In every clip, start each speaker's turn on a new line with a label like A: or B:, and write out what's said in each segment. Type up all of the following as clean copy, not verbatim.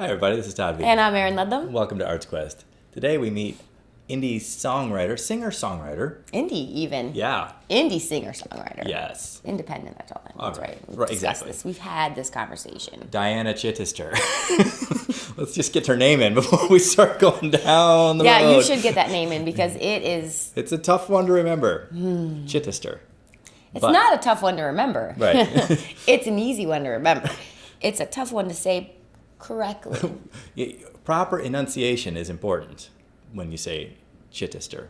A: Hi everybody, this is Todd V.
B: And I'm Erin Ludlam.
A: Welcome to Arts Quest. Today we meet indie songwriter, singer-songwriter.
B: Indie even.
A: Yeah.
B: Indie singer-songwriter.
A: Yes.
B: Independent, that's all that means,
A: All right.
B: right?
A: Right, exactly.
B: We've had this conversation.
A: DianaC. Let's just get her name in before we start going down the road.
B: Yeah, you should get that name in because it is...
A: It's a tough one to remember. Chittister.
B: It's not a tough one to remember.
A: Right.
B: It's an easy one to remember. It's a tough one to say correctly.
A: Proper enunciation is important when you say Chittister.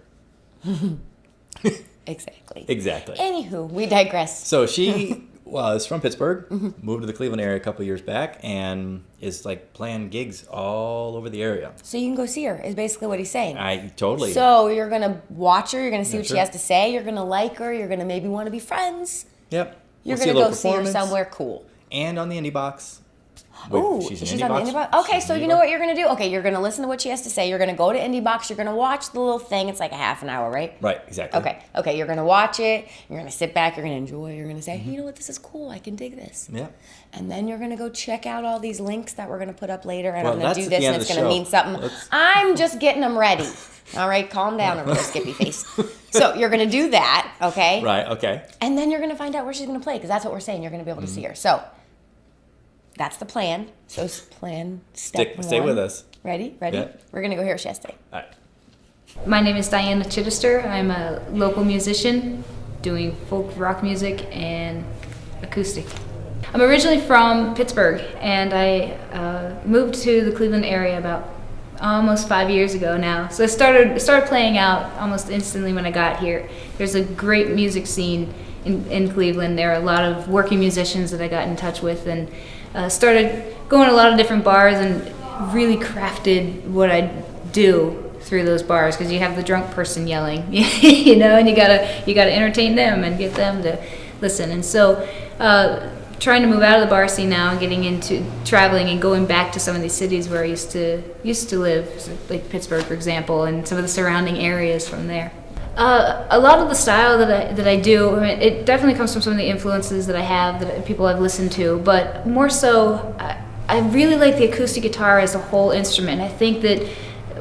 B: Exactly.
A: Exactly.
B: Anywho, we digress.
A: So she was from Pittsburgh, moved to the Cleveland area a couple years back, and is like playing gigs all over the area.
B: So you can go see her, is basically what he's saying.
A: I totally.
B: So you're going to watch her, you're going to see what
A: Sure.
B: she has to say, you're going to like her, you're going to maybe want to be friends.
A: Yep.
B: You're
A: We'll
B: going to
A: a little
B: go see her
A: performance.
B: somewhere cool.
A: And on the indie box.
B: Oh,
A: she's
B: she's
A: an
B: on
A: indie
B: the
A: box.
B: Indie Box. Okay,
A: She's
B: so
A: an
B: you
A: indie
B: know
A: box.
B: what you're going to do? Okay, you're going to listen to what she has to say. You're going to go to Indie Box. You're going to watch the little thing. It's like a half an hour, right?
A: Right, exactly.
B: Okay, you're going to watch it. You're going to sit back. You're going to enjoy. You're going to say, hey, you know what? This is cool. I can dig this.
A: Yeah.
B: And then you're going to go check out all these links that we're going to put up later. And
A: Well,
B: I'm going to
A: that's
B: do
A: at
B: this
A: the end
B: and
A: of
B: it's
A: the
B: going to
A: show.
B: mean something.
A: Let's-
B: I'm just getting them ready. All right, calm down over there, Skippy Face. So you're going to do that, okay?
A: Right, okay.
B: And then you're going to find out where she's going to play because that's what we're saying. You're going to be able to see her. So that's the plan. So plan step one.
A: Stay with us.
B: Ready?
A: Yeah.
B: We're going to go hear what she has to say.
A: All right.
C: My name is Diana Chittister. I'm a local musician doing folk rock music and acoustic. I'm originally from Pittsburgh and I moved to the Cleveland area about almost 5 years ago now. So I started playing out almost instantly when I got here. There's a great music scene in Cleveland. There are a lot of working musicians that I got in touch with and started going to a lot of different bars and really crafted what I do through those bars because you have the drunk person yelling, you know, and you gotta entertain them and get them to listen. And so trying to move out of the bar scene now and getting into traveling and going back to some of these cities where I used to live, like Pittsburgh, for example, and some of the surrounding areas from there. A lot of the style that I do, I mean, it definitely comes from some of the influences that I have, that people I've listened to, but more so, I really like the acoustic guitar as a whole instrument. I think that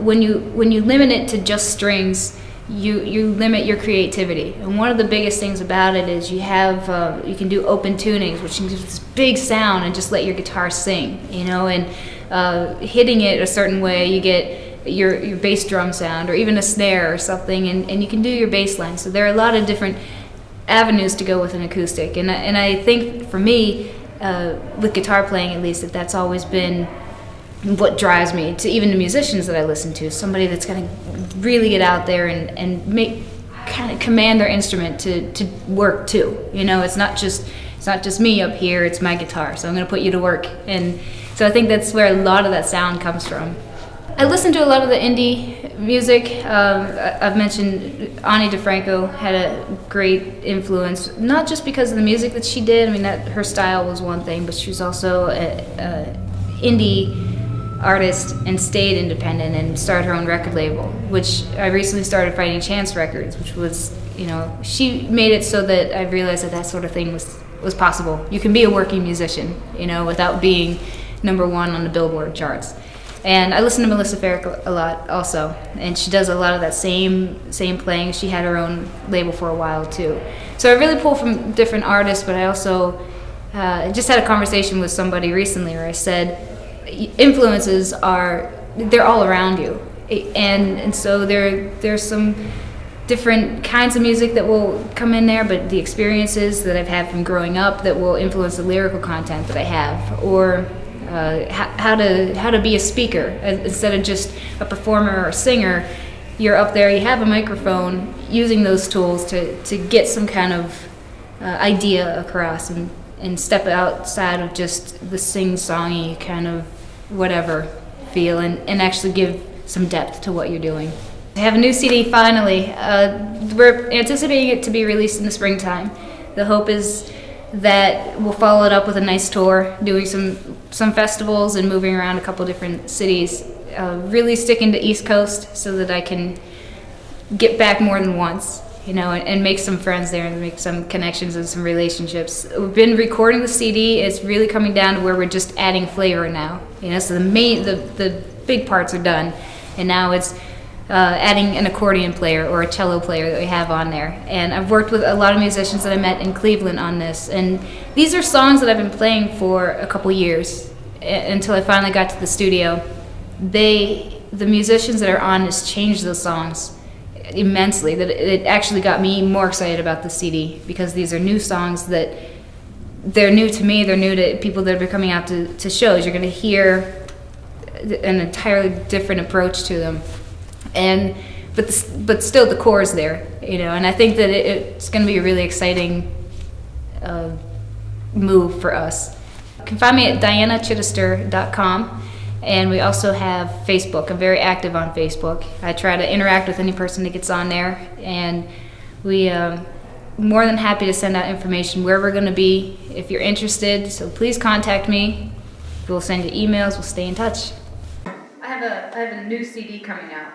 C: when you limit it to just strings, you limit your creativity. And one of the biggest things about it is you can do open tunings, which gives this big sound and just let your guitar sing, you know, and hitting it a certain way, you get your bass drum sound or even a snare or something, and you can do your bass line. So there are a lot of different avenues to go with an acoustic, and I think for me, with guitar playing at least, that's always been what drives me to even the musicians that I listen to. Somebody that's going to really get out there and make kind of command their instrument to work too. You know, it's not just me up here. It's my guitar. So I'm going to put you to work, and so I think that's where a lot of that sound comes from. I listen to a lot of the indie music. I've mentioned Ani DeFranco had a great influence, not just because of the music that she did. I mean, her style was one thing, but she was also an indie artist and stayed independent and started her own record label, which I recently started Fighting Chance Records, which was, you know, she made it so that I realized that sort of thing was possible. You can be a working musician, you know, without being number one on the Billboard charts. And I listen to Melissa Ferrick a lot also, and she does a lot of that same playing. She had her own label for a while too. So I really pull from different artists, but I also just had a conversation with somebody recently where I said influences they're all around you, and so there's some different kinds of music that will come in there, but the experiences that I've had from growing up that will influence the lyrical content that I have, or how to be a speaker instead of just a performer or a singer. You're up there, you have a microphone, using those tools to get some kind of idea across and step outside of just the sing-songy kind of whatever feel and actually give some depth to what you're doing. I have a new CD finally. We're anticipating it to be released in the springtime. The hope is that we'll follow it up with a nice tour, doing some festivals and moving around a couple different cities, really sticking to East Coast so that I can get back more than once and make some friends there and make some connections and some relationships. We've been recording the CD. It's really coming down to where we're just adding flavor now. So the big parts are done, and now it's adding an accordion player or a cello player that we have on there. And I've worked with a lot of musicians that I met in Cleveland on this, and these are songs that I've been playing for a couple years until I finally got to the studio. The musicians that are on this changed those songs immensely. That it actually got me more excited about the CD, because these are new songs that they're new to me. They're new to people that are coming out to shows. You're going to hear an entirely different approach to them, but still the core is there, And I think that it's going to be a really exciting move for us. You can find me at DianaChittister.com. And we also have Facebook. I'm very active on Facebook. I try to interact with any person that gets on there, and we more than happy to send out information where we're going to be if you're interested. So please contact me. We'll send you emails. We'll stay in touch. I have a new CD coming out.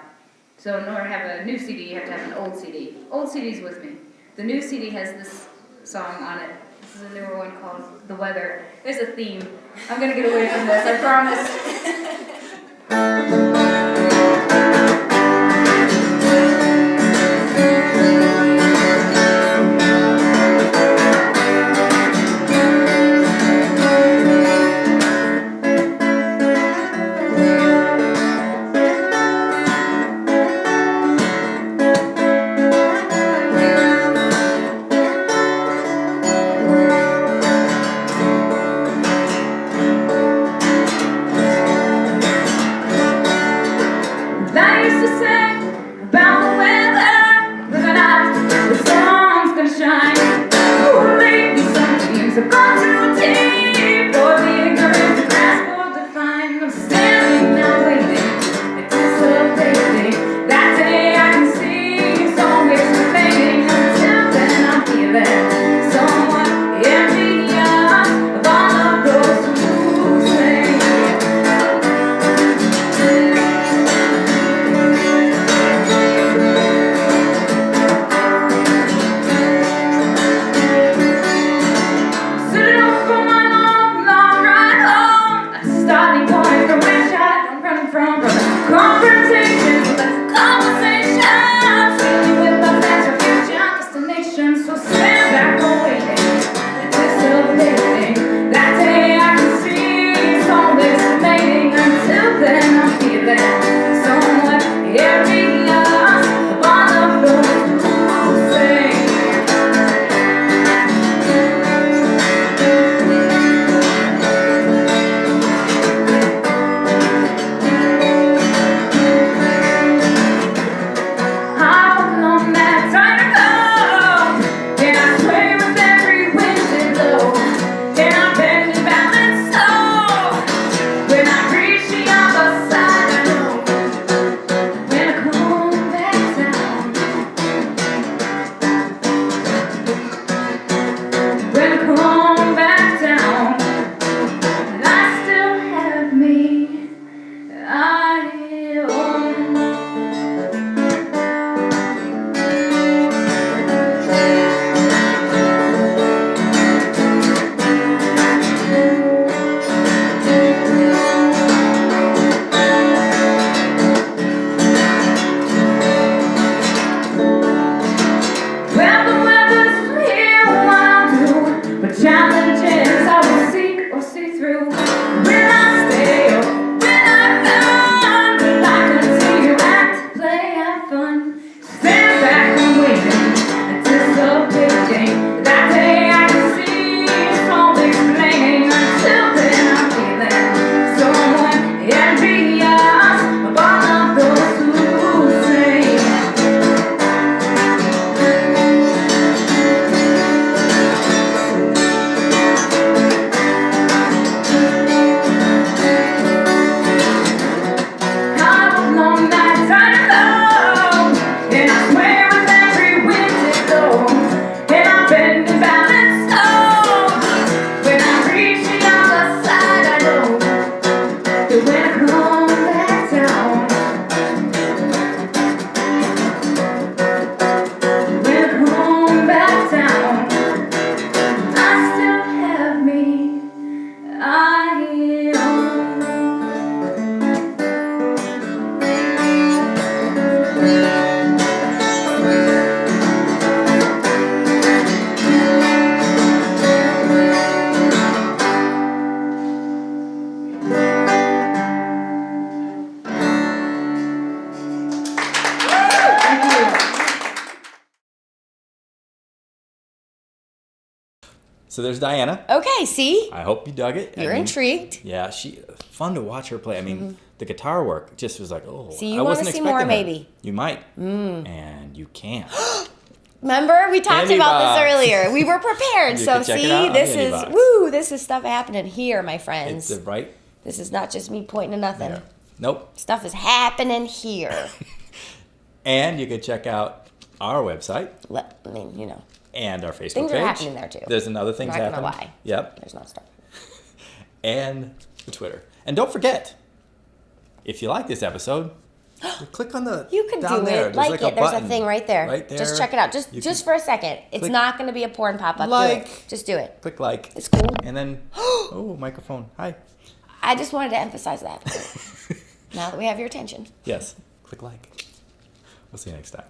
C: So in order to have a new CD, you have to have an old CD. Old CD's with me. The new CD has this song on it. This is a newer one called The Weather. There's a theme. I'm going to get away from this, I promise.
A: So there's Diana.
B: Okay, see?
A: I hope you dug it.
B: You're intrigued.
A: Yeah, fun to watch her play. I mean, the guitar work just was like, oh,
B: See, you
A: I
B: wanna
A: wasn't
B: see
A: expecting
B: more,
A: that.
B: maybe.
A: You might. And you can't.
B: Remember, we talked
A: Candy
B: about
A: box.
B: this earlier. We were prepared.
A: You
B: So
A: can check it
B: see,
A: out on
B: this
A: Candy
B: is
A: Box.
B: this is stuff happening here, my
A: It's
B: friends.
A: the right.
B: This is not just me pointing to nothing.
A: Yeah. Nope.
B: Stuff is happening here.
A: And you can check out our website
B: I mean, you know,
A: and our Facebook
B: things
A: page.
B: are happening there too.
A: There's another things
B: Not gonna
A: happening.
B: lie.
A: Yep.
B: There's not stuff.
A: And the Twitter. And don't forget, if you like this episode, click on the
B: You can
A: down
B: do
A: there.
B: it.
A: There's
B: Like it. There's a
A: button
B: thing right there.
A: Right there.
B: Just check it out.
A: You
B: Just
A: can
B: for a second. It's
A: click
B: not going to be a porn pop up.
A: like.
B: Do it. Just do it.
A: Click like.
B: It's cool.
A: And then, oh, microphone. Hi.
B: I just wanted to emphasize that. Now that we have your attention.
A: Yes. Click like. We'll see you next time.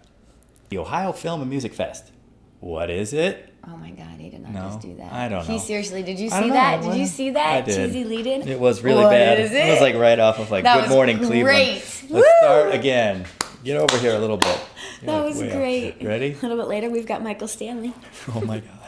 A: The Ohio Film and Music Fest. What is it?
B: Oh my God, he did not
A: No,
B: just do that.
A: I don't know.
B: He seriously, did you
A: I don't
B: see
A: know.
B: that? Did
A: What?
B: you see
A: I
B: that
A: did.
B: cheesy lead in?
A: It was really
B: What
A: bad.
B: is
A: It was
B: it?
A: like right off of like
B: That
A: Good
B: was
A: Morning Cleveland.
B: great.
A: Let's
B: Woo!
A: start again. Get over here a little bit. You're
B: That
A: like
B: was
A: way up
B: great.
A: there. Ready?
B: A little bit later, we've got Michael Stanley.
A: Oh my God.